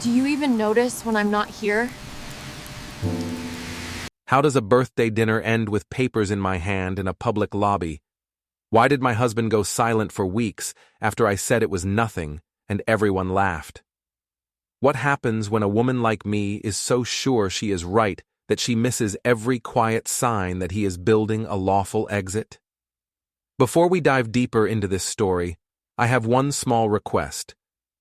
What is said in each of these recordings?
Do you even notice when I'm not here? How does a birthday dinner end with papers in my hand in a public lobby? Why did my husband go silent for weeks after I said it was nothing and everyone laughed? What happens when a woman like me is so sure she is right that she misses every quiet sign that he is building a lawful exit? Before we dive deeper into this story, I have one small request.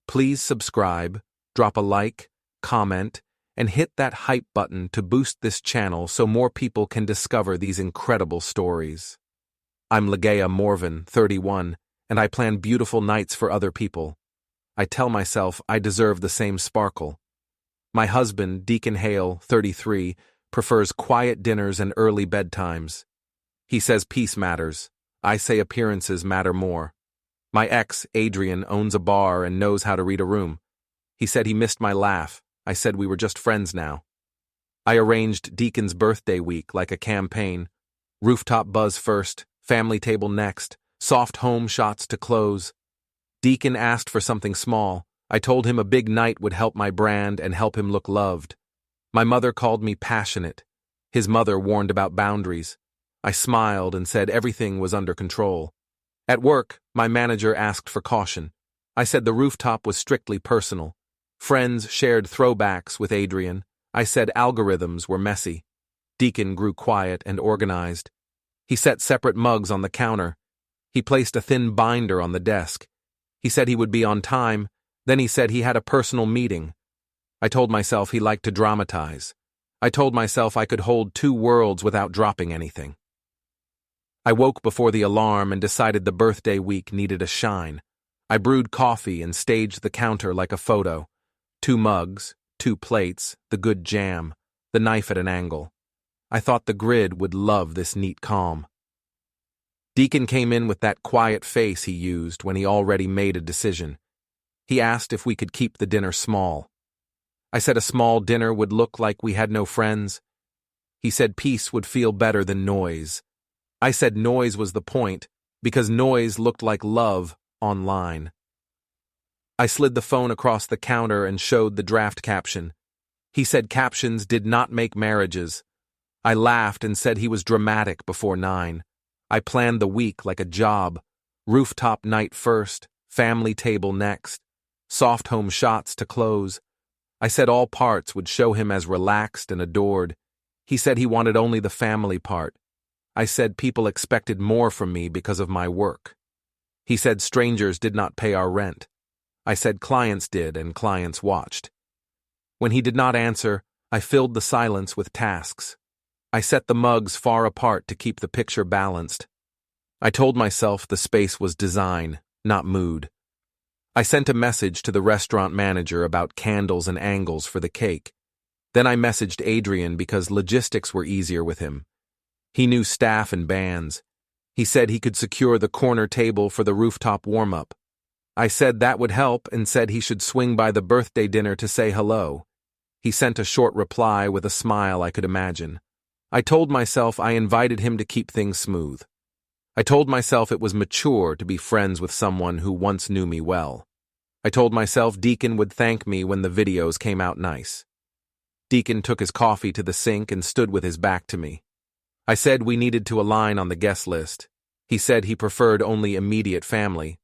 Please subscribe, drop a like, comment, and hit that hype button to boost this channel so more people can discover these incredible stories. I'm Ligeia Morven, 31, and I plan beautiful nights for other people. I tell myself I deserve the same sparkle. My husband, Deacon Hale, 33, prefers quiet dinners and early bedtimes. He says peace matters. I say appearances matter more. My ex, Adrian, owns a bar and knows how to read a room. He said he missed my laugh. I said we were just friends now. I arranged Deacon's birthday week like a campaign. Rooftop buzz first, family table next, soft home shots to close. Deacon asked for something small. I told him a big night would help my brand and help him look loved. My mother called me passionate. His mother warned about boundaries. I smiled and said everything was under control. At work, my manager asked for caution. I said the rooftop was strictly personal. Friends shared throwbacks with Adrian. I said algorithms were messy. Deacon grew quiet and organized. He set separate mugs on the counter. He placed a thin binder on the desk. He said he would be on time. Then he said he had a personal meeting. I told myself he liked to dramatize. I told myself I could hold two worlds without dropping anything. I woke before the alarm and decided the birthday week needed a shine. I brewed coffee and staged the counter like a photo. 2 mugs, 2 plates, the good jam, the knife at an angle. I thought the grid would love this neat calm. Deacon came in with that quiet face he used when he already made a decision. He asked if we could keep the dinner small. I said a small dinner would look like we had no friends. He said peace would feel better than noise. I said noise was the point, because noise looked like love online. I slid the phone across the counter and showed the draft caption. He said captions did not make marriages. I laughed and said he was dramatic before 9. I planned the week like a job. Rooftop night first, family table next, soft home shots to close. I said all parts would show him as relaxed and adored. He said he wanted only the family part. I said people expected more from me because of my work. He said strangers did not pay our rent. I said clients did and clients watched. When he did not answer, I filled the silence with tasks. I set the mugs far apart to keep the picture balanced. I told myself the space was design, not mood. I sent a message to the restaurant manager about candles and angles for the cake. Then I messaged Adrian because logistics were easier with him. He knew staff and bands. He said he could secure the corner table for the rooftop warm-up. I said that would help and said he should swing by the birthday dinner to say hello. He sent a short reply with a smile I could imagine. I told myself I invited him to keep things smooth. I told myself it was mature to be friends with someone who once knew me well. I told myself Deacon would thank me when the videos came out nice. Deacon took his coffee to the sink and stood with his back to me. I said we needed to align on the guest list. He said he preferred only immediate family.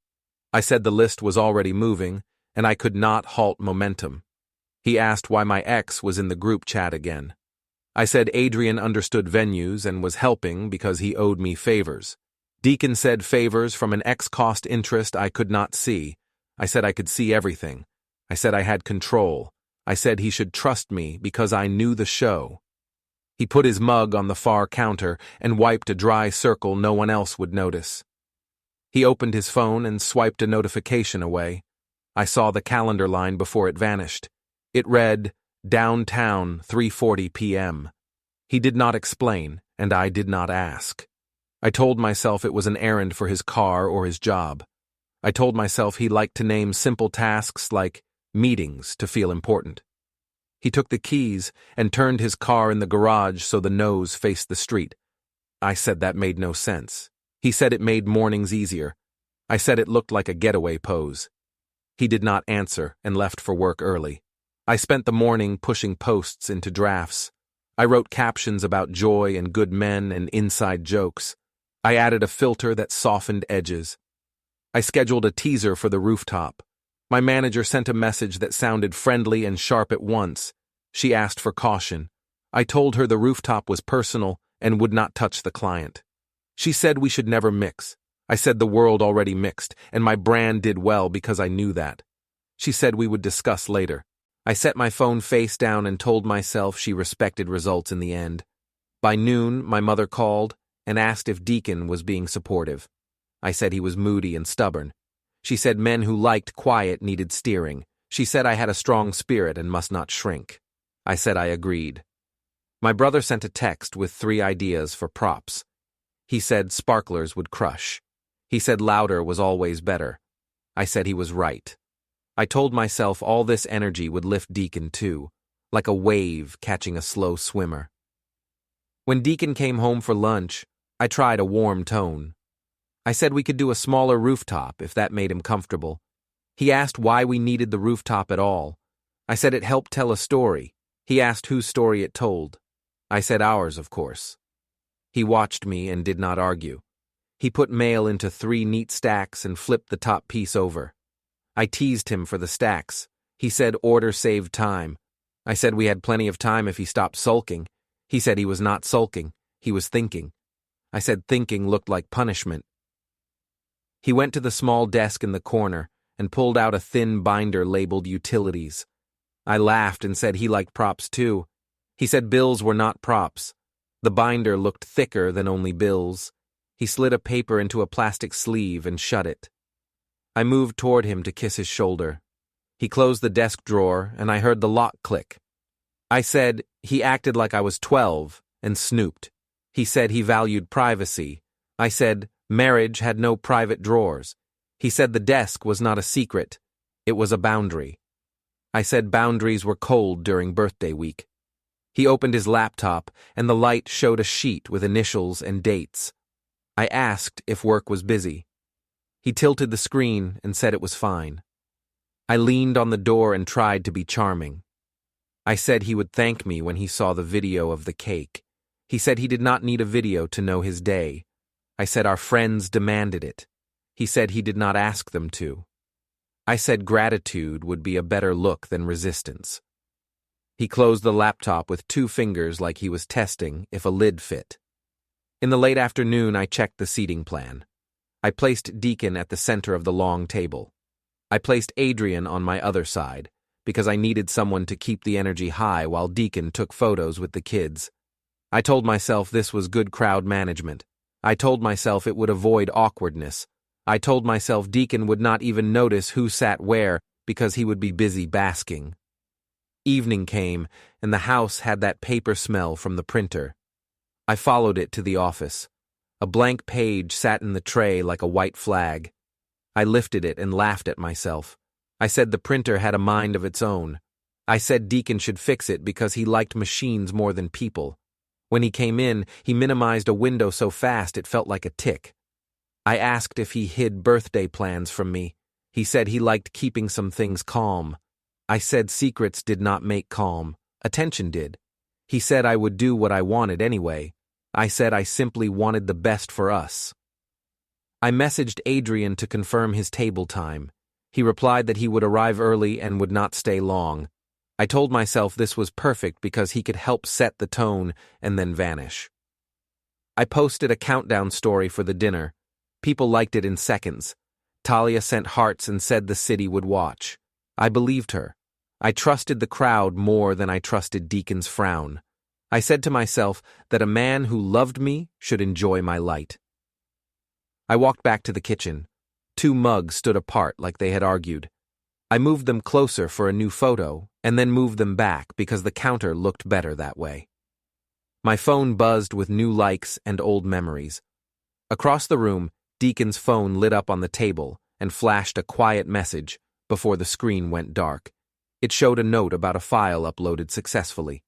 I said the list was already moving, and I could not halt momentum. He asked why my ex was in the group chat again. I said Adrian understood venues and was helping because he owed me favors. Deacon said favors from an ex cost interest I could not see. I said I could see everything. I said I had control. I said he should trust me because I knew the show. He put his mug on the far counter and wiped a dry circle no one else would notice. He opened his phone and swiped a notification away. I saw the calendar line before it vanished. It read, Downtown, 3:40 p.m. He did not explain, and I did not ask. I told myself it was an errand for his car or his job. I told myself he liked to name simple tasks like meetings to feel important. He took the keys and turned his car in the garage so the nose faced the street. I said that made no sense. He said it made mornings easier. I said it looked like a getaway pose. He did not answer and left for work early. I spent the morning pushing posts into drafts. I wrote captions about joy and good men and inside jokes. I added a filter that softened edges. I scheduled a teaser for the rooftop. My manager sent a message that sounded friendly and sharp at once. She asked for caution. I told her the rooftop was personal and would not touch the client. She said we should never mix. I said the world already mixed, and my brand did well because I knew that. She said we would discuss later. I set my phone face down and told myself she respected results in the end. By noon, my mother called and asked if Deacon was being supportive. I said he was moody and stubborn. She said men who liked quiet needed steering. She said I had a strong spirit and must not shrink. I said I agreed. My brother sent a text with 3 ideas for props. He said sparklers would crush. He said louder was always better. I said he was right. I told myself all this energy would lift Deacon too, like a wave catching a slow swimmer. When Deacon came home for lunch, I tried a warm tone. I said we could do a smaller rooftop if that made him comfortable. He asked why we needed the rooftop at all. I said it helped tell a story. He asked whose story it told. I said ours, of course. He watched me and did not argue. He put mail into 3 neat stacks and flipped the top piece over. I teased him for the stacks. He said order saved time. I said we had plenty of time if he stopped sulking. He said he was not sulking. He was thinking. I said thinking looked like punishment. He went to the small desk in the corner and pulled out a thin binder labeled utilities. I laughed and said he liked props too. He said bills were not props. The binder looked thicker than only bills. He slid a paper into a plastic sleeve and shut it. I moved toward him to kiss his shoulder. He closed the desk drawer, and I heard the lock click. I said he acted like I was 12 and snooped. He said he valued privacy. I said marriage had no private drawers. He said the desk was not a secret. It was a boundary. I said boundaries were cold during birthday week. He opened his laptop, and the light showed a sheet with initials and dates. I asked if work was busy. He tilted the screen and said it was fine. I leaned on the door and tried to be charming. I said he would thank me when he saw the video of the cake. He said he did not need a video to know his day. I said our friends demanded it. He said he did not ask them to. I said gratitude would be a better look than resistance. He closed the laptop with 2 fingers like he was testing if a lid fit. In the late afternoon, I checked the seating plan. I placed Deacon at the center of the long table. I placed Adrian on my other side, because I needed someone to keep the energy high while Deacon took photos with the kids. I told myself this was good crowd management. I told myself it would avoid awkwardness. I told myself Deacon would not even notice who sat where because he would be busy basking. Evening came, and the house had that paper smell from the printer. I followed it to the office. A blank page sat in the tray like a white flag. I lifted it and laughed at myself. I said the printer had a mind of its own. I said Deacon should fix it because he liked machines more than people. When he came in, he minimized a window so fast it felt like a tick. I asked if he hid birthday plans from me. He said he liked keeping some things calm. I said secrets did not make calm. Attention did. He said I would do what I wanted anyway. I said I simply wanted the best for us. I messaged Adrian to confirm his table time. He replied that he would arrive early and would not stay long. I told myself this was perfect because he could help set the tone and then vanish. I posted a countdown story for the dinner. People liked it in seconds. Talia sent hearts and said the city would watch. I believed her. I trusted the crowd more than I trusted Deacon's frown. I said to myself that a man who loved me should enjoy my light. I walked back to the kitchen. 2 mugs stood apart like they had argued. I moved them closer for a new photo, and then moved them back because the counter looked better that way. My phone buzzed with new likes and old memories. Across the room, Deacon's phone lit up on the table and flashed a quiet message before the screen went dark. It showed a note about a file uploaded successfully.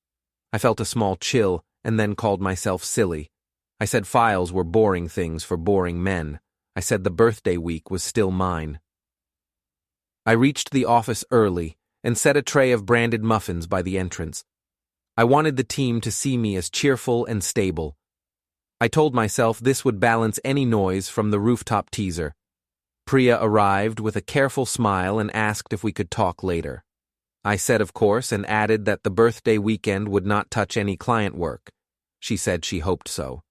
I felt a small chill and then called myself silly. I said files were boring things for boring men. I said the birthday week was still mine. I reached the office early and set a tray of branded muffins by the entrance. I wanted the team to see me as cheerful and stable. I told myself this would balance any noise from the rooftop teaser. Priya arrived with a careful smile and asked if we could talk later. I said of course and added that the birthday weekend would not touch any client work. She said she hoped so.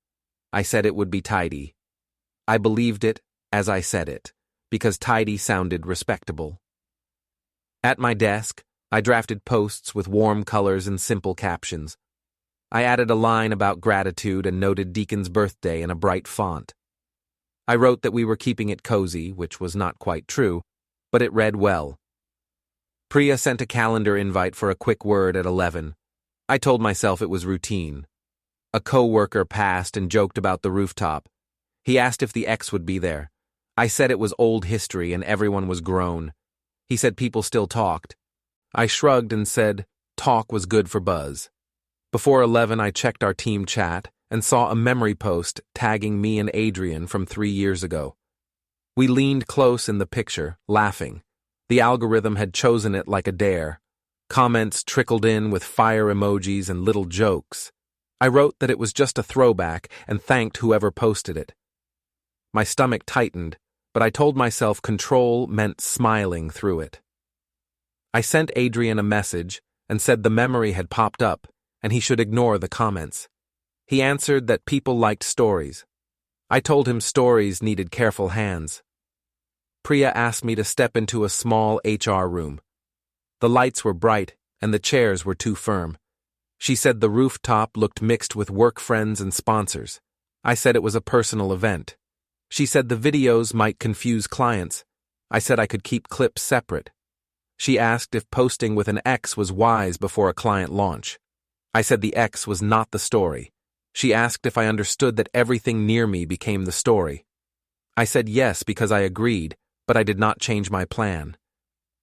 I said it would be tidy. I believed it as I said it, because tidy sounded respectable. At my desk, I drafted posts with warm colors and simple captions. I added a line about gratitude and noted Deacon's birthday in a bright font. I wrote that we were keeping it cozy, which was not quite true, but it read well. Priya sent a calendar invite for a quick word at 11. I told myself it was routine. A co-worker passed and joked about the rooftop. He asked if the ex would be there. I said it was old history and everyone was grown. He said people still talked. I shrugged and said talk was good for buzz. Before 11, I checked our team chat and saw a memory post tagging me and Adrian from 3 years ago. We leaned close in the picture, laughing. The algorithm had chosen it like a dare. Comments trickled in with fire emojis and little jokes. I wrote that it was just a throwback and thanked whoever posted it. My stomach tightened, but I told myself control meant smiling through it. I sent Adrian a message and said the memory had popped up and he should ignore the comments. He answered that people liked stories. I told him stories needed careful hands. Priya asked me to step into a small HR room. The lights were bright and the chairs were too firm. She said the rooftop looked mixed with work friends and sponsors. I said it was a personal event. She said the videos might confuse clients. I said I could keep clips separate. She asked if posting with an ex was wise before a client launch. I said the ex was not the story. She asked if I understood that everything near me became the story. I said yes because I agreed, but I did not change my plan.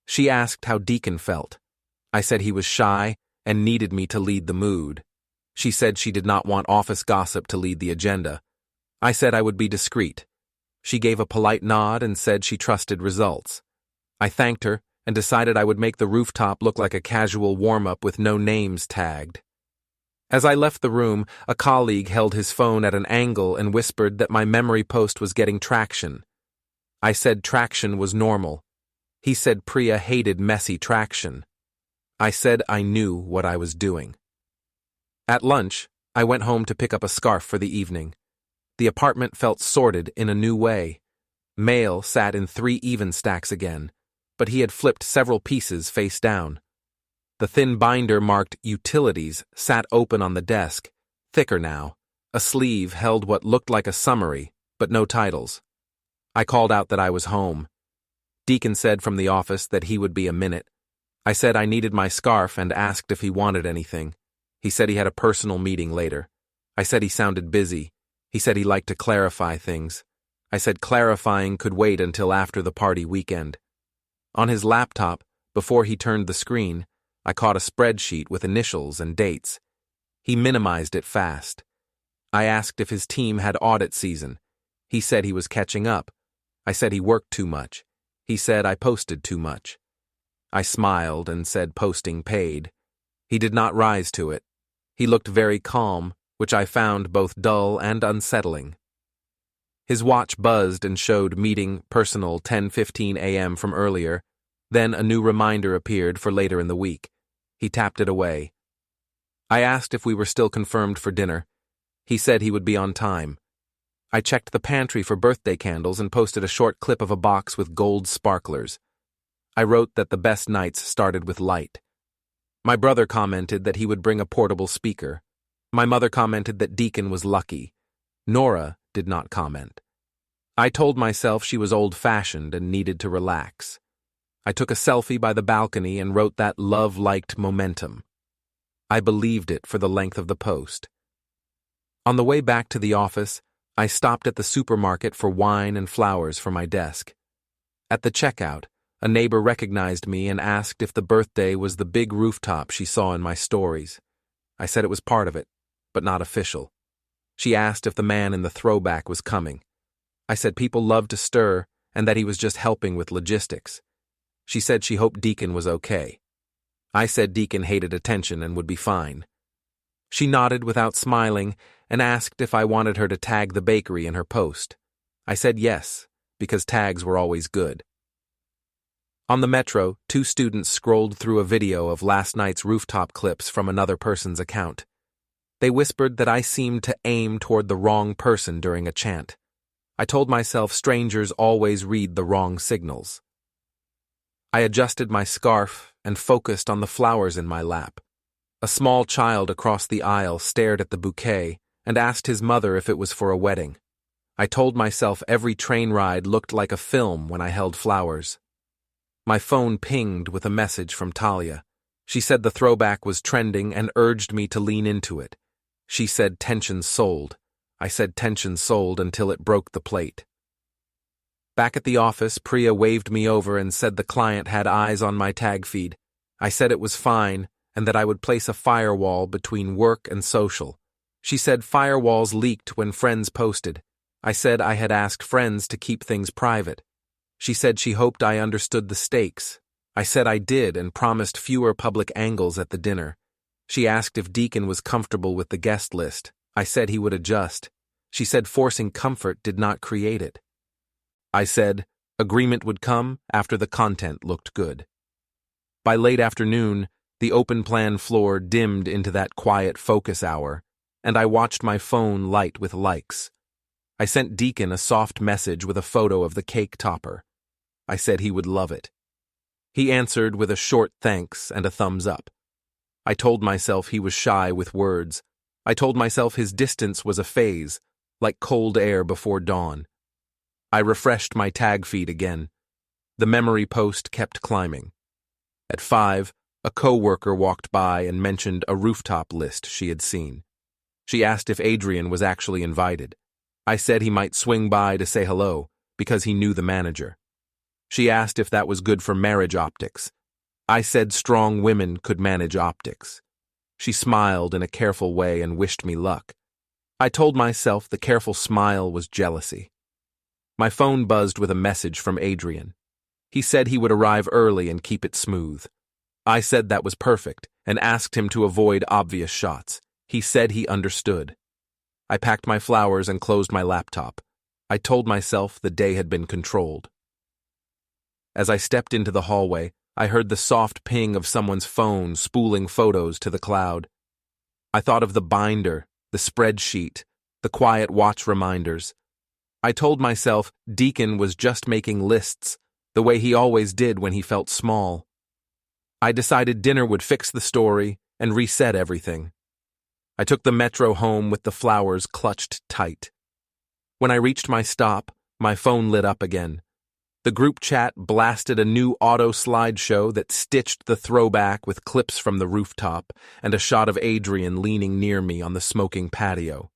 She asked how Deacon felt. I said he was shy and needed me to lead the mood. She said she did not want office gossip to lead the agenda. I said I would be discreet. She gave a polite nod and said she trusted results. I thanked her and decided I would make the rooftop look like a casual warm-up with no names tagged. As I left the room, a colleague held his phone at an angle and whispered that my memory post was getting traction. I said traction was normal. He said Priya hated messy traction. I said I knew what I was doing. At lunch, I went home to pick up a scarf for the evening. The apartment felt sorted in a new way. Mail sat in 3 even stacks again, but he had flipped several pieces face down. The thin binder marked Utilities sat open on the desk, thicker now. A sleeve held what looked like a summary, but no titles. I called out that I was home. Deacon said from the office that he would be a minute. I said I needed my scarf and asked if he wanted anything. He said he had a personal meeting later. I said he sounded busy. He said he liked to clarify things. I said clarifying could wait until after the party weekend. On his laptop, before he turned the screen, I caught a spreadsheet with initials and dates. He minimized it fast. I asked if his team had audit season. He said he was catching up. I said he worked too much. He said I posted too much. I smiled and said posting paid. He did not rise to it. He looked very calm, which I found both dull and unsettling. His watch buzzed and showed meeting personal 10:15 a.m. from earlier. Then a new reminder appeared for later in the week. He tapped it away. I asked if we were still confirmed for dinner. He said he would be on time. I checked the pantry for birthday candles and posted a short clip of a box with gold sparklers. I wrote that the best nights started with light. My brother commented that he would bring a portable speaker. My mother commented that Deacon was lucky. Nora did not comment. I told myself she was old-fashioned and needed to relax. I took a selfie by the balcony and wrote that love liked momentum. I believed it for the length of the post. On the way back to the office, I stopped at the supermarket for wine and flowers for my desk. At the checkout, a neighbor recognized me and asked if the birthday was the big rooftop she saw in my stories. I said it was part of it, but not official. She asked if the man in the throwback was coming. I said people love to stir and that he was just helping with logistics. She said she hoped Deacon was okay. I said Deacon hated attention and would be fine. She nodded without smiling and asked if I wanted her to tag the bakery in her post. I said yes, because tags were always good. On the metro, 2 students scrolled through a video of last night's rooftop clips from another person's account. They whispered that I seemed to aim toward the wrong person during a chant. I told myself strangers always read the wrong signals. I adjusted my scarf and focused on the flowers in my lap. A small child across the aisle stared at the bouquet and asked his mother if it was for a wedding. I told myself every train ride looked like a film when I held flowers. My phone pinged with a message from Talia. She said the throwback was trending and urged me to lean into it. She said tension sold. I said tension sold until it broke the plate. Back at the office, Priya waved me over and said the client had eyes on my tag feed. I said it was fine and that I would place a firewall between work and social. She said firewalls leaked when friends posted. I said I had asked friends to keep things private. She said she hoped I understood the stakes. I said I did and promised fewer public angles at the dinner. She asked if Deacon was comfortable with the guest list. I said he would adjust. She said forcing comfort did not create it. I said agreement would come after the content looked good. By late afternoon, the open plan floor dimmed into that quiet focus hour, and I watched my phone light with likes. I sent Deacon a soft message with a photo of the cake topper. I said he would love it. He answered with a short thanks and a thumbs up. I told myself he was shy with words. I told myself his distance was a phase, like cold air before dawn. I refreshed my tag feed again. The memory post kept climbing. At 5, a coworker walked by and mentioned a rooftop list she had seen. She asked if Adrian was actually invited. I said he might swing by to say hello, because he knew the manager. She asked if that was good for marriage optics. I said strong women could manage optics. She smiled in a careful way and wished me luck. I told myself the careful smile was jealousy. My phone buzzed with a message from Adrian. He said he would arrive early and keep it smooth. I said that was perfect and asked him to avoid obvious shots. He said he understood. I packed my flowers and closed my laptop. I told myself the day had been controlled. As I stepped into the hallway, I heard the soft ping of someone's phone spooling photos to the cloud. I thought of the binder, the spreadsheet, the quiet watch reminders. I told myself Deacon was just making lists, the way he always did when he felt small. I decided dinner would fix the story and reset everything. I took the metro home with the flowers clutched tight. When I reached my stop, my phone lit up again. The group chat blasted a new auto slideshow that stitched the throwback with clips from the rooftop and a shot of Adrian leaning near me on the smoking patio.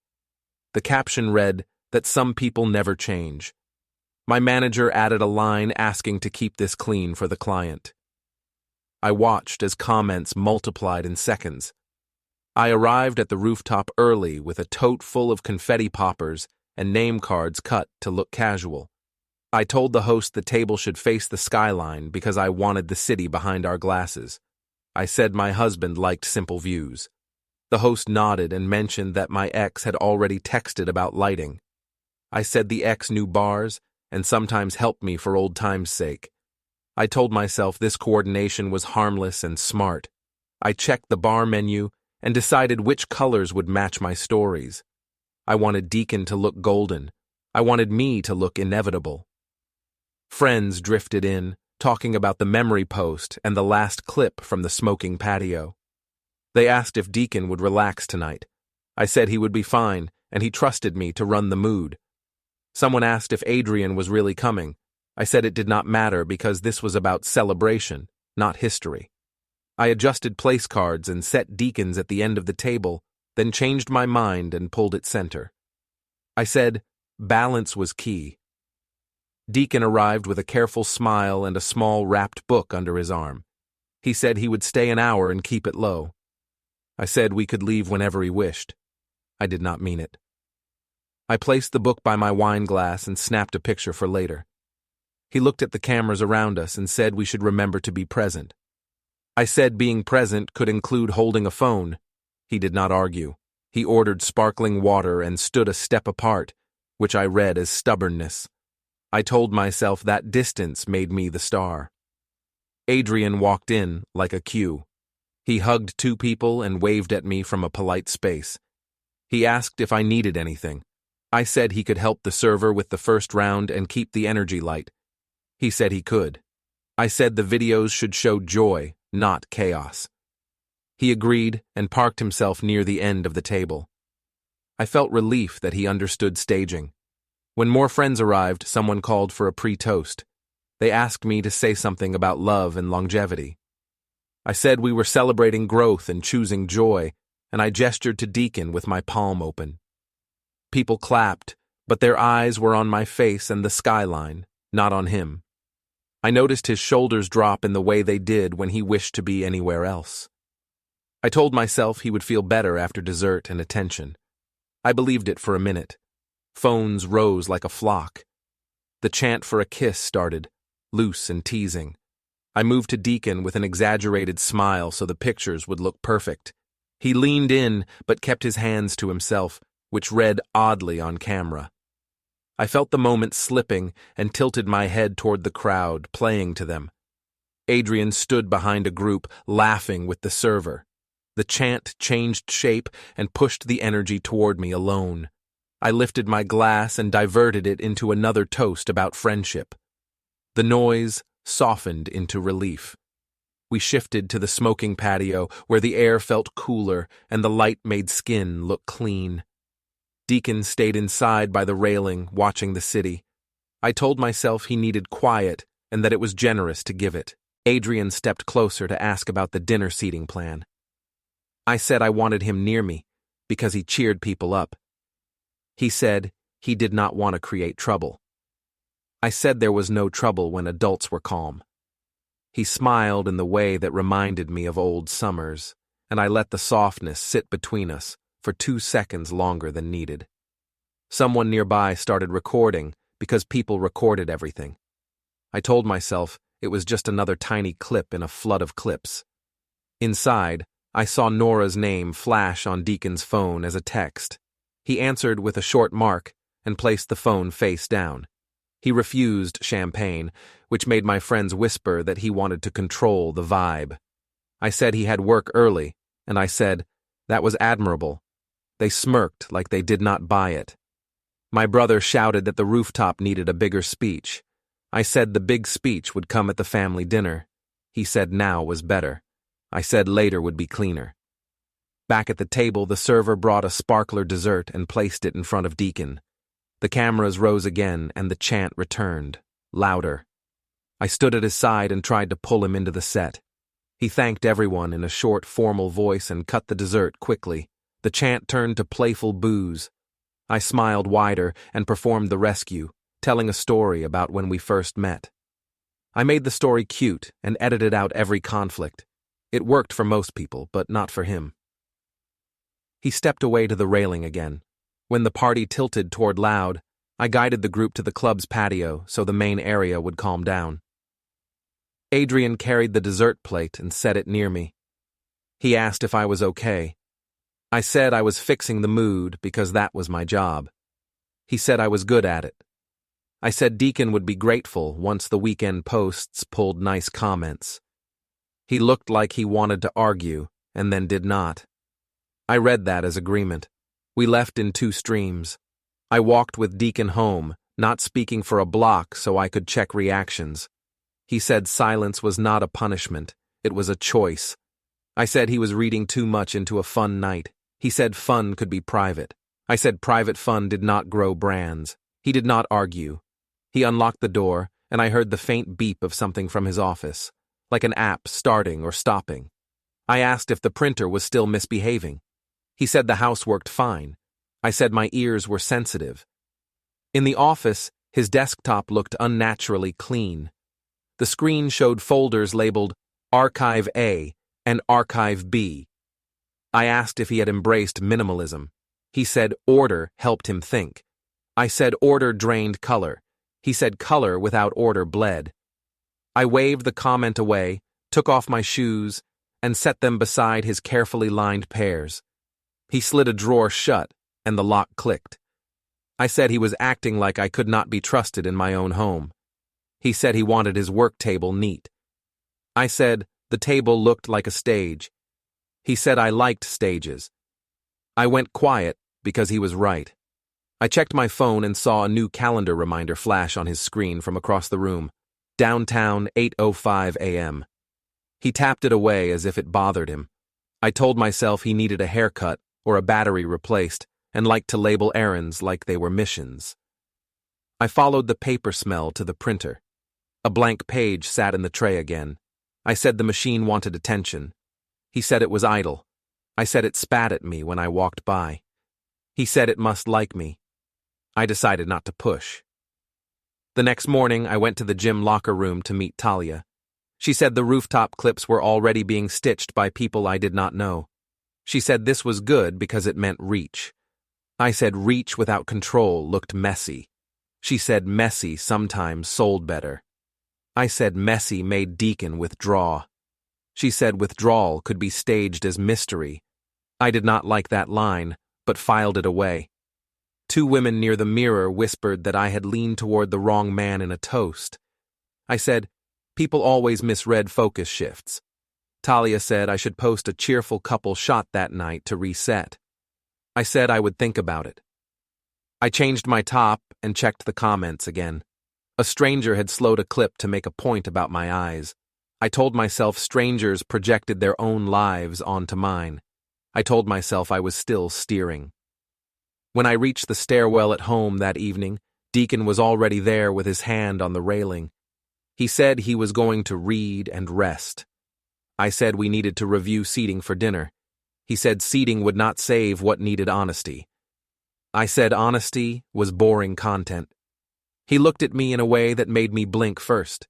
The caption read that some people never change. My manager added a line asking to keep this clean for the client. I watched as comments multiplied in seconds. I arrived at the rooftop early with a tote full of confetti poppers and name cards cut to look casual. I told the host the table should face the skyline because I wanted the city behind our glasses. I said my husband liked simple views. The host nodded and mentioned that my ex had already texted about lighting. I said the ex knew bars and sometimes helped me for old time's sake. I told myself this coordination was harmless and smart. I checked the bar menu and decided which colors would match my stories. I wanted Deacon to look golden. I wanted me to look inevitable. Friends drifted in, talking about the memory post and the last clip from the smoking patio. They asked if Deacon would relax tonight. I said he would be fine, and he trusted me to run the mood. Someone asked if Adrian was really coming. I said it did not matter because this was about celebration, not history. I adjusted place cards and set Deacon's at the end of the table, then changed my mind and pulled it center. I said balance was key. Deacon arrived with a careful smile and a small wrapped book under his arm. He said he would stay an hour and keep it low. I said we could leave whenever he wished. I did not mean it. I placed the book by my wine glass and snapped a picture for later. He looked at the cameras around us and said we should remember to be present. I said being present could include holding a phone. He did not argue. He ordered sparkling water and stood a step apart, which I read as stubbornness. I told myself that distance made me the star. Adrian walked in like a cue. He hugged two people and waved at me from a polite space. He asked if I needed anything. I said he could help the server with the first round and keep the energy light. He said he could. I said the videos should show joy, not chaos. He agreed and parked himself near the end of the table. I felt relief that he understood staging. When more friends arrived, someone called for a pre-toast. They asked me to say something about love and longevity. I said we were celebrating growth and choosing joy, and I gestured to Deacon with my palm open. People clapped, but their eyes were on my face and the skyline, not on him. I noticed his shoulders drop in the way they did when he wished to be anywhere else. I told myself he would feel better after dessert and attention. I believed it for a minute. Phones rose like a flock. The chant for a kiss started, loose and teasing. I moved to Deacon with an exaggerated smile so the pictures would look perfect. He leaned in but kept his hands to himself, which read oddly on camera. I felt the moment slipping and tilted my head toward the crowd, playing to them. Adrian stood behind a group, laughing with the server. The chant changed shape and pushed the energy toward me alone. I lifted my glass and diverted it into another toast about friendship. The noise softened into relief. We shifted to the smoking patio where the air felt cooler and the light made skin look clean. Deacon stayed inside by the railing, watching the city. I told myself he needed quiet and that it was generous to give it. Adrian stepped closer to ask about the dinner seating plan. I said I wanted him near me because he cheered people up. He said he did not want to create trouble. I said there was no trouble when adults were calm. He smiled in the way that reminded me of old summers, and I let the softness sit between us for 2 seconds longer than needed. Someone nearby started recording because people recorded everything. I told myself it was just another tiny clip in a flood of clips. Inside, I saw Nora's name flash on Deacon's phone as a text. He answered with a short mark and placed the phone face down. He refused champagne, which made my friends whisper that he wanted to control the vibe. I said he had work early, and I said, that was admirable. They smirked like they did not buy it. My brother shouted that the rooftop needed a bigger speech. I said the big speech would come at the family dinner. He said now was better. I said later would be cleaner. Back at the table, the server brought a sparkler dessert and placed it in front of Deacon. The cameras rose again and the chant returned, louder. I stood at his side and tried to pull him into the set. He thanked everyone in a short, formal voice and cut the dessert quickly. The chant turned to playful boos. I smiled wider and performed the rescue, telling a story about when we first met. I made the story cute and edited out every conflict. It worked for most people, but not for him. He stepped away to the railing again. When the party tilted toward Loud, I guided the group to the club's patio so the main area would calm down. Adrian carried the dessert plate and set it near me. He asked if I was okay. I said I was fixing the mood because that was my job. He said I was good at it. I said Deacon would be grateful once the weekend posts pulled nice comments. He looked like he wanted to argue and then did not. I read that as agreement. We left in 2 streams. I walked with Deacon home, not speaking for a block so I could check reactions. He said silence was not a punishment, it was a choice. I said he was reading too much into a fun night. He said fun could be private. I said private fun did not grow brands. He did not argue. He unlocked the door, and I heard the faint beep of something from his office, like an app starting or stopping. I asked if the printer was still misbehaving. He said the house worked fine. I said my ears were sensitive. In the office, his desktop looked unnaturally clean. The screen showed folders labeled Archive A and Archive B. I asked if he had embraced minimalism. He said order helped him think. I said order drained color. He said color without order bled. I waved the comment away, took off my shoes, and set them beside his carefully lined pairs. He slid a drawer shut, and the lock clicked. I said he was acting like I could not be trusted in my own home. He said he wanted his work table neat. I said the table looked like a stage. He said I liked stages. I went quiet because he was right. I checked my phone and saw a new calendar reminder flash on his screen from across the room. Downtown, 8:05 a.m. He tapped it away as if it bothered him. I told myself he needed a haircut or a battery replaced and liked to label errands like they were missions. I followed the paper smell to the printer. A blank page sat in the tray again. I said the machine wanted attention. He said it was idle. I said it spat at me when I walked by. He said it must like me. I decided not to push. The next morning, I went to the gym locker room to meet Talia. She said the rooftop clips were already being stitched by people I did not know. She said this was good because it meant reach. I said reach without control looked messy. She said messy sometimes sold better. I said messy made Deacon withdraw. She said withdrawal could be staged as mystery. I did not like that line, but filed it away. 2 women near the mirror whispered that I had leaned toward the wrong man in a toast. I said, people always misread focus shifts. Talia said I should post a cheerful couple shot that night to reset. I said I would think about it. I changed my top and checked the comments again. A stranger had slowed a clip to make a point about my eyes. I told myself strangers projected their own lives onto mine. I told myself I was still steering. When I reached the stairwell at home that evening, Deacon was already there with his hand on the railing. He said he was going to read and rest. I said we needed to review seating for dinner. He said seating would not save what needed honesty. I said honesty was boring content. He looked at me in a way that made me blink first.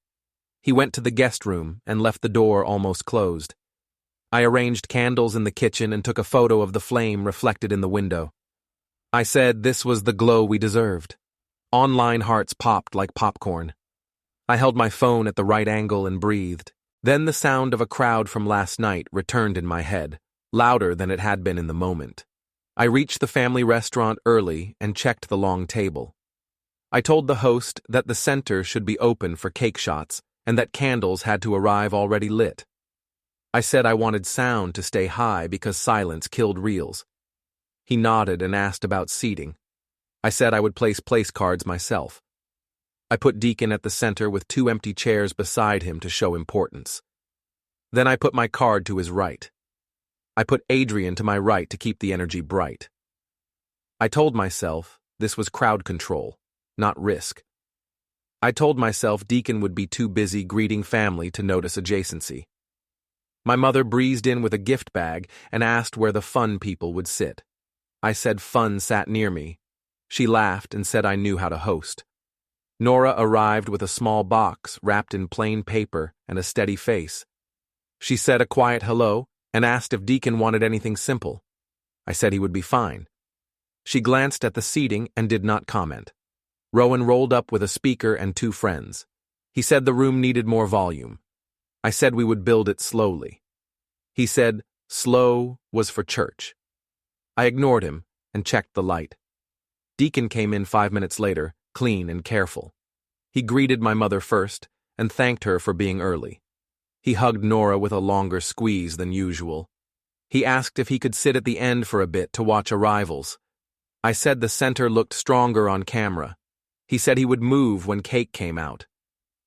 He went to the guest room and left the door almost closed. I arranged candles in the kitchen and took a photo of the flame reflected in the window. I said this was the glow we deserved. Online hearts popped like popcorn. I held my phone at the right angle and breathed. Then the sound of a crowd from last night returned in my head, louder than it had been in the moment. I reached the family restaurant early and checked the long table. I told the host that the center should be open for cake shots and that candles had to arrive already lit. I said I wanted sound to stay high because silence killed reels. He nodded and asked about seating. I said I would place cards myself. I put Deacon at the center with 2 empty chairs beside him to show importance. Then I put my card to his right. I put Adrian to my right to keep the energy bright. I told myself this was crowd control, not risk. I told myself Deacon would be too busy greeting family to notice adjacency. My mother breezed in with a gift bag and asked where the fun people would sit. I said fun sat near me. She laughed and said I knew how to host. Nora arrived with a small box wrapped in plain paper and a steady face. She said a quiet hello and asked if Deacon wanted anything simple. I said he would be fine. She glanced at the seating and did not comment. Rowan rolled up with a speaker and 2 friends. He said the room needed more volume. I said we would build it slowly. He said slow was for church. I ignored him and checked the light. Deacon came in 5 minutes later, clean and careful. He greeted my mother first and thanked her for being early. He hugged Nora with a longer squeeze than usual. He asked if he could sit at the end for a bit to watch arrivals. I said the center looked stronger on camera. He said he would move when cake came out.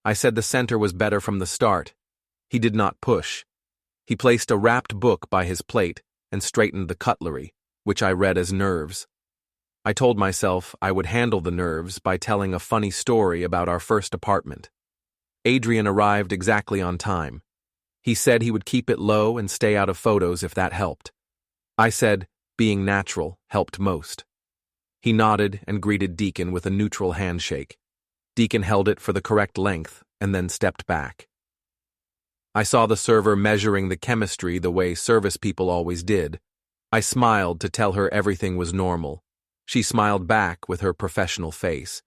I said the center was better from the start. He did not push. He placed a wrapped book by his plate and straightened the cutlery, which I read as nerves. I told myself I would handle the nerves by telling a funny story about our first apartment. Adrian arrived exactly on time. He said he would keep it low and stay out of photos if that helped. I said being natural helped most. He nodded and greeted Deacon with a neutral handshake. Deacon held it for the correct length and then stepped back. I saw the server measuring the chemistry the way service people always did. I smiled to tell her everything was normal. She smiled back with her professional face.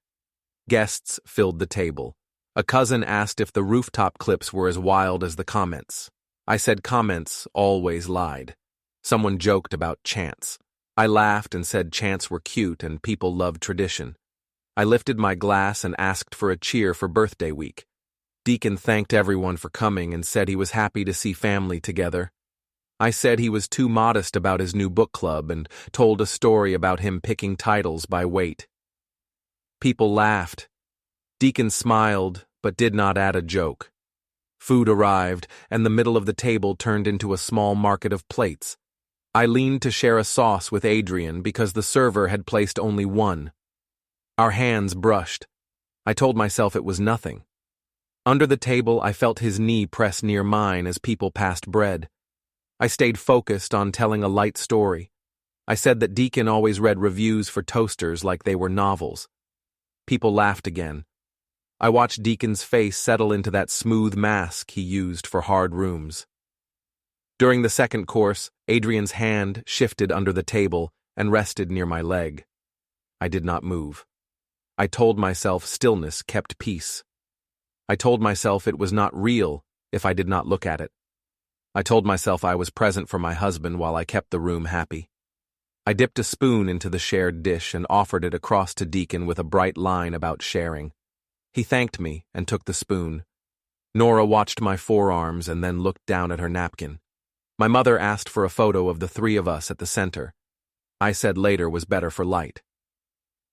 Guests filled the table. A cousin asked if the rooftop clips were as wild as the comments. I said comments always lied. Someone joked about chants. I laughed and said chants were cute and people loved tradition. I lifted my glass and asked for a cheer for birthday week. Deacon thanked everyone for coming and said he was happy to see family together. I said he was too modest about his new book club and told a story about him picking titles by weight. People laughed. Deacon smiled, but did not add a joke. Food arrived, and the middle of the table turned into a small market of plates. I leaned to share a sauce with Adrian because the server had placed only one. Our hands brushed. I told myself it was nothing. Under the table, I felt his knee press near mine as people passed bread. I stayed focused on telling a light story. I said that Deacon always read reviews for toasters like they were novels. People laughed again. I watched Deacon's face settle into that smooth mask he used for hard rooms. During the second course, Adrian's hand shifted under the table and rested near my leg. I did not move. I told myself stillness kept peace. I told myself it was not real if I did not look at it. I told myself I was present for my husband while I kept the room happy. I dipped a spoon into the shared dish and offered it across to Deacon with a bright line about sharing. He thanked me and took the spoon. Nora watched my forearms and then looked down at her napkin. My mother asked for a photo of the three of us at the center. I said later was better for light.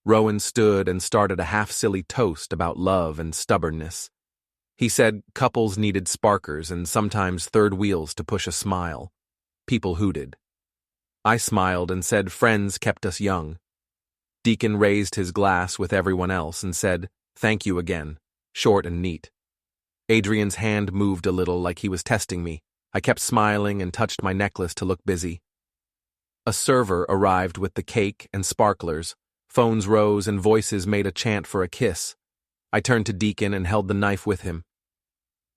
Rowan stood and started a half-silly toast about love and stubbornness. He said couples needed sparkers and sometimes third wheels to push a smile. People hooted. I smiled and said friends kept us young. Deacon raised his glass with everyone else and said, "Thank you again," short and neat. Adrian's hand moved a little like he was testing me. I kept smiling and touched my necklace to look busy. A server arrived with the cake and sparklers. Phones rose and voices made a chant for a kiss. I turned to Deacon and held the knife with him.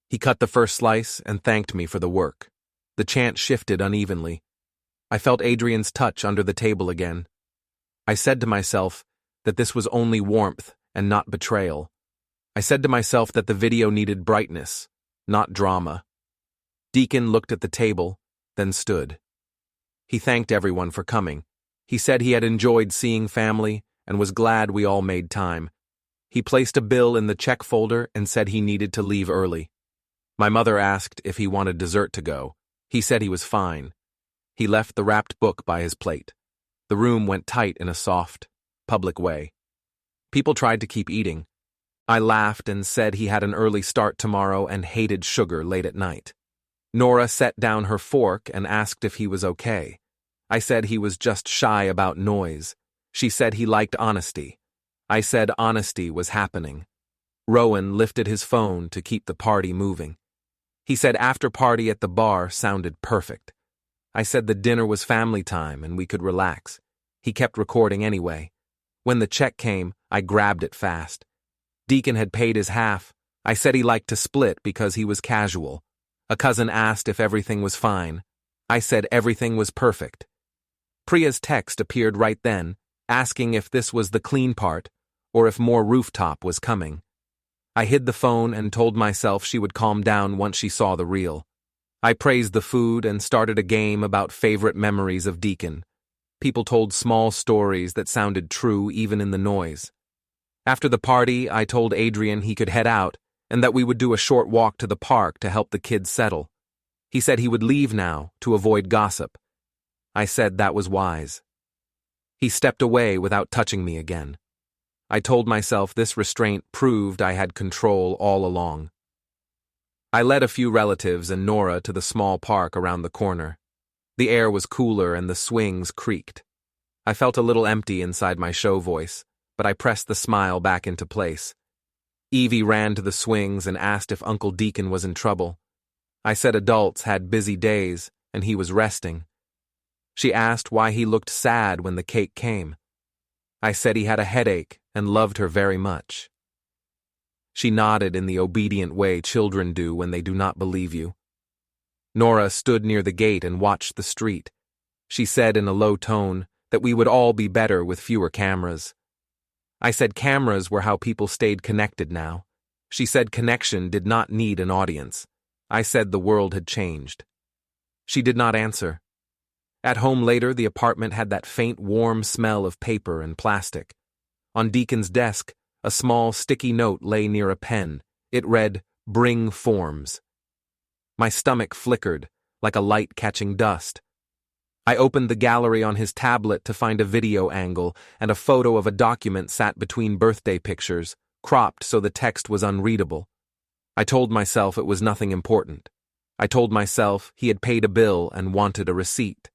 He cut the first slice and thanked me for the work. The chant shifted unevenly. I felt Adrian's touch under the table again. I said to myself that this was only warmth and not betrayal. I said to myself that the video needed brightness, not drama. Deacon looked at the table, then stood. He thanked everyone for coming. He said he had enjoyed seeing family and was glad we all made time. He placed a bill in the check folder and said he needed to leave early. My mother asked if he wanted dessert to go. He said he was fine. He left the wrapped book by his plate. The room went tight in a soft, public way. People tried to keep eating. I laughed and said he had an early start tomorrow and hated sugar late at night. Nora set down her fork and asked if he was okay. I said he was just shy about noise. She said he liked honesty. I said honesty was happening. Rowan lifted his phone to keep the party moving. He said after party at the bar sounded perfect. I said the dinner was family time and we could relax. He kept recording anyway. When the check came, I grabbed it fast. Deacon had paid his half. I said he liked to split because he was casual. A cousin asked if everything was fine. I said everything was perfect. Priya's text appeared right then, asking if this was the clean part or if more rooftop was coming. I hid the phone and told myself she would calm down once she saw the reel. I praised the food and started a game about favorite memories of Deacon. People told small stories that sounded true even in the noise. After the party, I told Adrian he could head out and that we would do a short walk to the park to help the kids settle. He said he would leave now to avoid gossip. I said that was wise. He stepped away without touching me again. I told myself this restraint proved I had control all along. I led a few relatives and Nora to the small park around the corner. The air was cooler and the swings creaked. I felt a little empty inside my show voice, but I pressed the smile back into place. Evie ran to the swings and asked if Uncle Deacon was in trouble. I said adults had busy days and he was resting. She asked why he looked sad when the cake came. I said he had a headache and loved her very much. She nodded in the obedient way children do when they do not believe you. Nora stood near the gate and watched the street. She said in a low tone that we would all be better with fewer cameras. I said cameras were how people stayed connected now. She said connection did not need an audience. I said the world had changed. She did not answer. At home later, the apartment had that faint, warm smell of paper and plastic. On Deacon's desk, a small, sticky note lay near a pen. It read, "Bring forms." My stomach flickered, like a light catching dust. I opened the gallery on his tablet to find a video angle, and a photo of a document sat between birthday pictures, cropped so the text was unreadable. I told myself it was nothing important. I told myself he had paid a bill and wanted a receipt.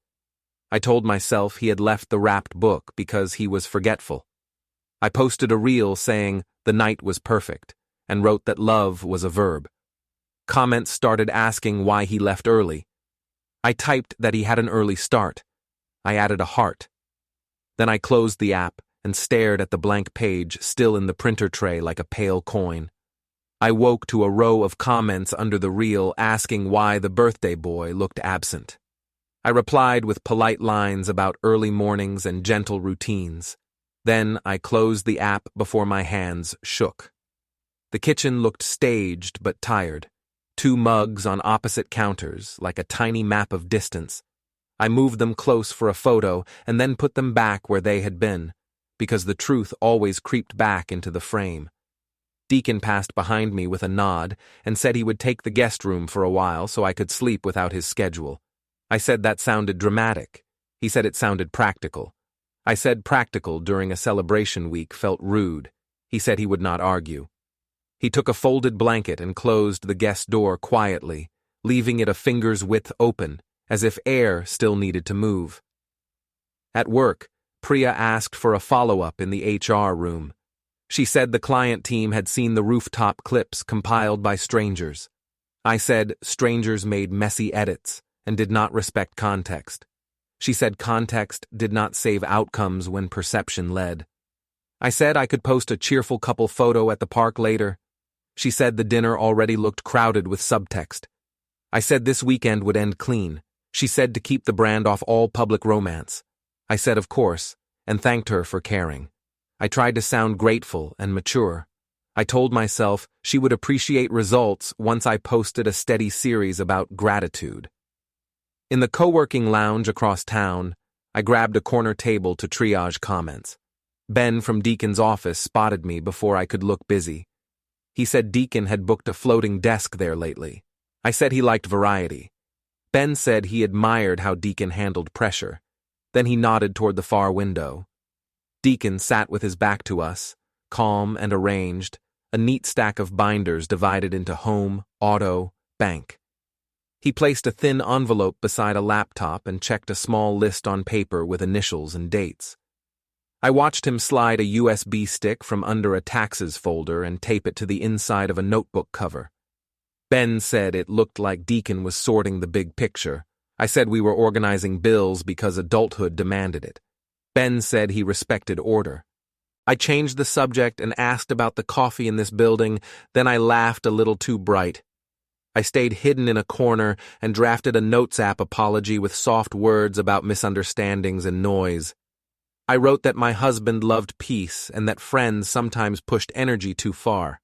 I told myself he had left the wrapped book because he was forgetful. I posted a reel saying the night was perfect, and wrote that love was a verb. Comments started asking why he left early. I typed that he had an early start. I added a heart. Then I closed the app and stared at the blank page still in the printer tray like a pale coin. I woke to a row of comments under the reel asking why the birthday boy looked absent. I replied with polite lines about early mornings and gentle routines. Then I closed the app before my hands shook. The kitchen looked staged but tired. 2 mugs on opposite counters, like a tiny map of distance. I moved them close for a photo and then put them back where they had been, because the truth always creeped back into the frame. Deacon passed behind me with a nod and said he would take the guest room for a while so I could sleep without his schedule. I said that sounded dramatic. He said it sounded practical. I said practical during a celebration week felt rude. He said he would not argue. He took a folded blanket and closed the guest door quietly, leaving it a finger's width open, as if air still needed to move. At work, Priya asked for a follow-up in the HR room. She said the client team had seen the rooftop clips compiled by strangers. I said strangers made messy edits and did not respect context. She said context did not save outcomes when perception led. I said I could post a cheerful couple photo at the park later. She said the dinner already looked crowded with subtext. I said this weekend would end clean. She said to keep the brand off all public romance. I said of course, and thanked her for caring. I tried to sound grateful and mature. I told myself she would appreciate results once I posted a steady series about gratitude. In the co-working lounge across town, I grabbed a corner table to triage comments. Ben from Deacon's office spotted me before I could look busy. He said Deacon had booked a floating desk there lately. I said he liked variety. Ben said he admired how Deacon handled pressure. Then he nodded toward the far window. Deacon sat with his back to us, calm and arranged, a neat stack of binders divided into home, auto, bank. He placed a thin envelope beside a laptop and checked a small list on paper with initials and dates. I watched him slide a USB stick from under a taxes folder and tape it to the inside of a notebook cover. Ben said it looked like Deacon was sorting the big picture. I said we were organizing bills because adulthood demanded it. Ben said he respected order. I changed the subject and asked about the coffee in this building, then I laughed a little too bright. I stayed hidden in a corner and drafted a Notes app apology with soft words about misunderstandings and noise. I wrote that my husband loved peace and that friends sometimes pushed energy too far.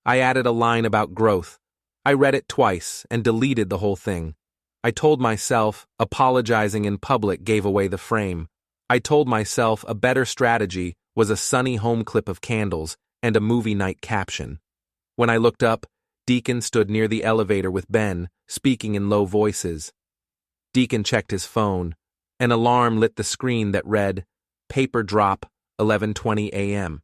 I added a line about growth. I read it twice and deleted the whole thing. I told myself apologizing in public gave away the frame. I told myself a better strategy was a sunny home clip of candles and a movie night caption. When I looked up, Deacon stood near the elevator with Ben, speaking in low voices. Deacon checked his phone. An alarm lit the screen that read, "Paper drop, 11:20 a.m.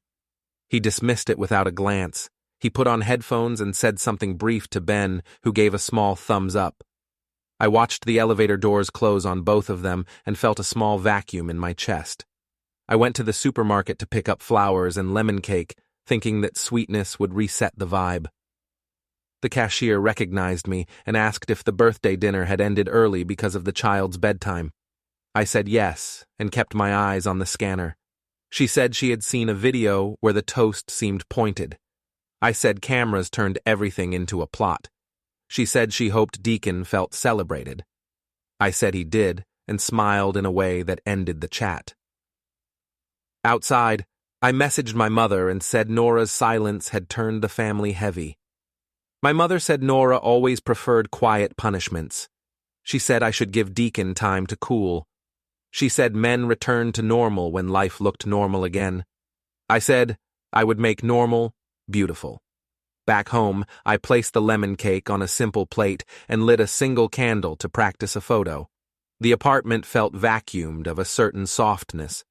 He dismissed it without a glance. He put on headphones and said something brief to Ben, who gave a small thumbs up. I watched the elevator doors close on both of them and felt a small vacuum in my chest. I went to the supermarket to pick up flowers and lemon cake, thinking that sweetness would reset the vibe. The cashier recognized me and asked if the birthday dinner had ended early because of the child's bedtime. I said yes and kept my eyes on the scanner. She said she had seen a video where the toast seemed pointed. I said cameras turned everything into a plot. She said she hoped Deacon felt celebrated. I said he did and smiled in a way that ended the chat. Outside, I messaged my mother and said Nora's silence had turned the family heavy. My mother said Nora always preferred quiet punishments. She said I should give Deacon time to cool. She said men returned to normal when life looked normal again. I said I would make normal beautiful. Back home, I placed the lemon cake on a simple plate and lit a single candle to practice a photo. The apartment felt vacuumed of a certain softness.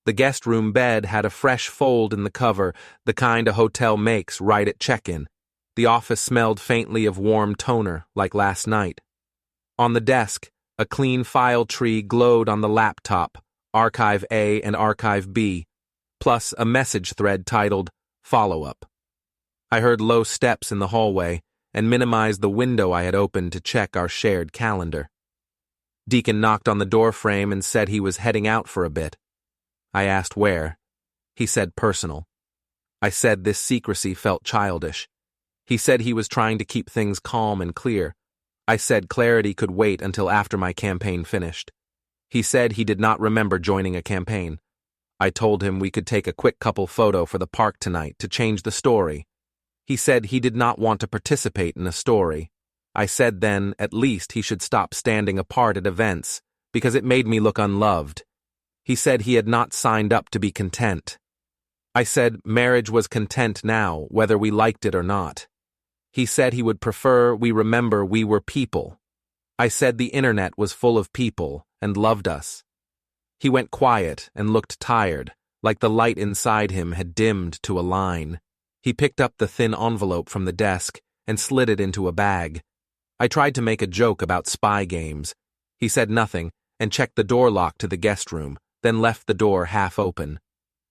The guest room bed had a fresh fold in the cover, the kind a hotel makes right at check-in. The office smelled faintly of warm toner, like last night. On the desk, a clean file tree glowed on the laptop, Archive A and Archive B, plus a message thread titled Follow-up. I heard low steps in the hallway and minimized the window I had opened to check our shared calendar. Deacon knocked on the doorframe and said he was heading out for a bit. I asked where. He said personal. I said this secrecy felt childish. He said he was trying to keep things calm and clear. I said clarity could wait until after my campaign finished. He said he did not remember joining a campaign. I told him we could take a quick couple photo for the park tonight to change the story. He said he did not want to participate in a story. I said then at least he should stop standing apart at events, because it made me look unloved. He said he had not signed up to be content. I said marriage was content now, whether we liked it or not. He said he would prefer we remember we were people. I said the internet was full of people and loved us. He went quiet and looked tired, like the light inside him had dimmed to a line. He picked up the thin envelope from the desk and slid it into a bag. I tried to make a joke about spy games. He said nothing and checked the door lock to the guest room, then left the door half open.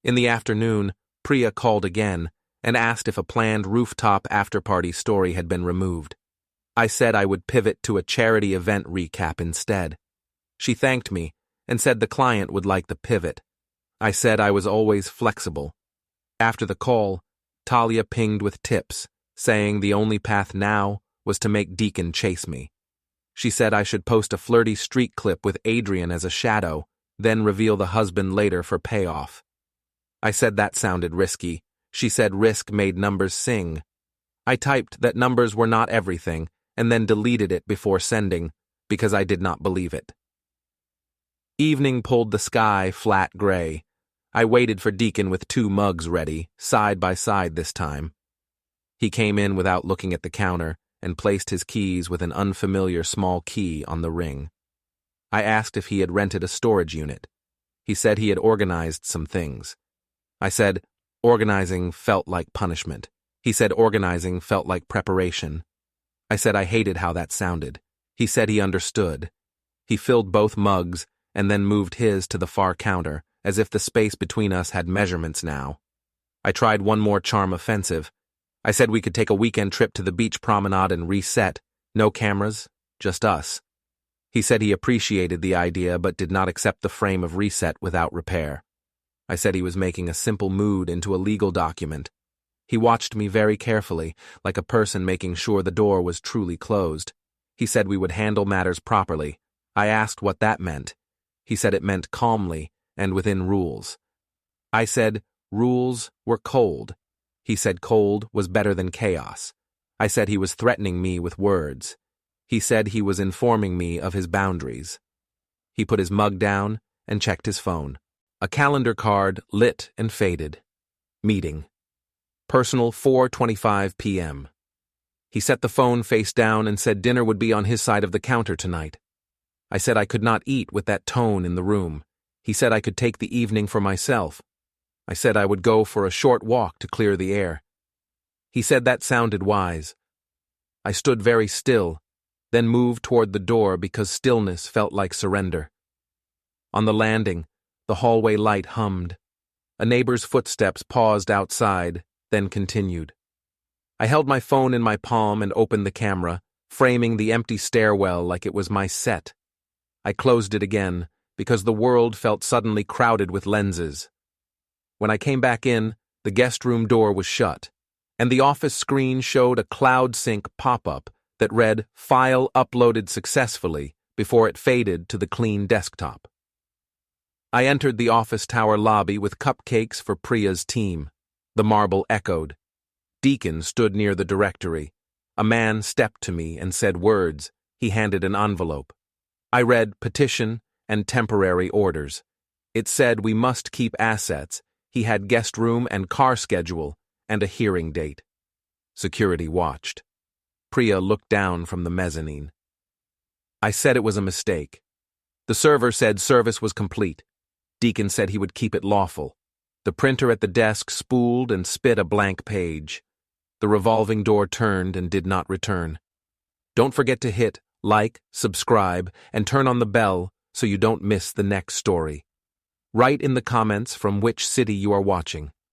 In the afternoon, Priya called again and asked if a planned rooftop after-party story had been removed. I said I would pivot to a charity event recap instead. She thanked me and said the client would like the pivot. I said I was always flexible. After the call, Talia pinged with tips, saying the only path now was to make Deacon chase me. She said I should post a flirty street clip with Adrian as a shadow, then reveal the husband later for payoff. I said that sounded risky. She said risk made numbers sing. I typed that numbers were not everything and then deleted it before sending because I did not believe it. Evening pulled the sky flat gray. I waited for Deacon with 2 mugs ready, side by side this time. He came in without looking at the counter and placed his keys with an unfamiliar small key on the ring. I asked if he had rented a storage unit. He said he had organized some things. I said organizing felt like punishment. He said organizing felt like preparation. I said I hated how that sounded. He said he understood. He filled both mugs and then moved his to the far counter, as if the space between us had measurements now. I tried one more charm offensive. I said we could take a weekend trip to the beach promenade and reset. No cameras, just us. He said he appreciated the idea but did not accept the frame of reset without repair. I said he was making a simple mood into a legal document. He watched me very carefully, like a person making sure the door was truly closed. He said we would handle matters properly. I asked what that meant. He said it meant calmly and within rules. I said rules were cold. He said cold was better than chaos. I said he was threatening me with words. He said he was informing me of his boundaries. He put his mug down and checked his phone. A calendar card lit and faded. Meeting. Personal 4:25 p.m. He set the phone face down and said dinner would be on his side of the counter tonight. I said I could not eat with that tone in the room. He said I could take the evening for myself. I said I would go for a short walk to clear the air. He said that sounded wise. I stood very still, then moved toward the door because stillness felt like surrender. On the landing, the hallway light hummed. A neighbor's footsteps paused outside, then continued. I held my phone in my palm and opened the camera, framing the empty stairwell like it was my set. I closed it again, because the world felt suddenly crowded with lenses. When I came back in, the guest room door was shut, and the office screen showed a cloud sync pop-up that read "File uploaded successfully" before it faded to the clean desktop. I entered the office tower lobby with cupcakes for Priya's team. The marble echoed. Deacon stood near the directory. A man stepped to me and said words. He handed an envelope. I read petition and temporary orders. It said we must keep assets. He had guest room and car schedule and a hearing date. Security watched. Priya looked down from the mezzanine. I said it was a mistake. The server said service was complete. Deacon said he would keep it lawful. The printer at the desk spooled and spit a blank page. The revolving door turned and did not return. Don't forget to hit like, subscribe, and turn on the bell so you don't miss the next story. Write in the comments from which city you are watching.